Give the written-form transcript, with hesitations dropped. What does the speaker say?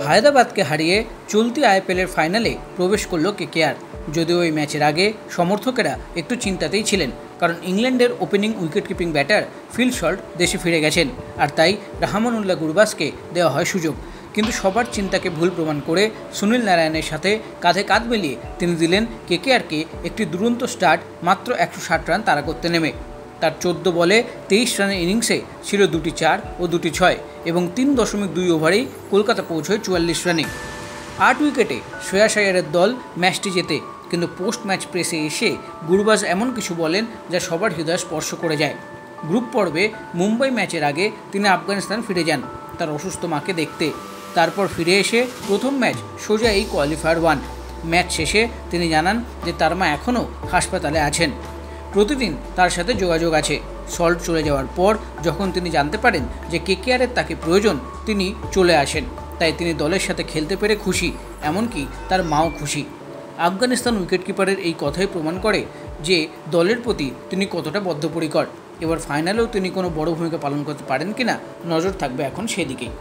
হায়দ্রাবাদকে হারিয়ে চলতি আইপিএলের ফাইনালে প্রবেশ করল কেকেআর। যদিও এই ম্যাচের আগে সমর্থকেরা একটু চিন্তাতেই ছিলেন, কারণ ইংল্যান্ডের opening wicketkeeping batter Phil Salt দেশে ফিরে গেছেন, আর তাই রাহমানুল্লাহ গুরবাজকে দেওয়া হয় সুযোগ। কিন্তু সবার চিন্তাকে ভুল প্রমাণ করে সুনীল নারায়ণের সাথে কাঁধে কাঁধ মিলিয়ে তিনি দিলেন কেকেআরকে একটি দুরন্ত স্টার্ট মাত্র 160 রান তাড়া করতে নেমে। তার 14 বলে 23 রানের ইনিংসে ছিল 2টি 4 ও 2টি 6 এবং 3.2 ওভারেই কলকাতা পৌঁছয় 44 রানে। 8 উইকেটে শ্রেয়াস আইয়ারের দল ম্যাচটি জেতে, কিন্তু পোস্ট ম্যাচ প্রেসে এসে গুরবাজ এমন কিছু বলেন যা সবার হৃদয় স্পর্শ করে যায়। গ্রুপ পর্বে মুম্বাই ম্যাচের আগে তিনি আফগানিস্তান ফিরে যান তার অসুস্থ মাকে দেখতে। তারপর ফিরে এসে প্রথম ম্যাচ সোজা এই কোয়ালিফায়ার 1 ম্যাচ শেষে তিনি জানান যে তার মা এখনও হাসপাতালে আছেন, প্রতিদিন তার সাথে যোগাযোগ আছে। সল্ট চলে যাওয়ার পর যখন তিনি জানতে পারেন যে কেকেআরের তাকে প্রয়োজন, তিনি চলে আসেন। তাই তিনি দলের সাথে খেলতে পেরে খুশি, এমনকি তার মাও খুশি। আফগানিস্তান উইকেটকিপারের এই কথাই প্রমাণ করে যে দলের প্রতি তিনি কতটা বদ্ধপরিকর। এবার ফাইনালেও তিনি কোনো বড় ভূমিকা পালন করতে পারেন কিনা নজর থাকবে এখন সেদিকেই।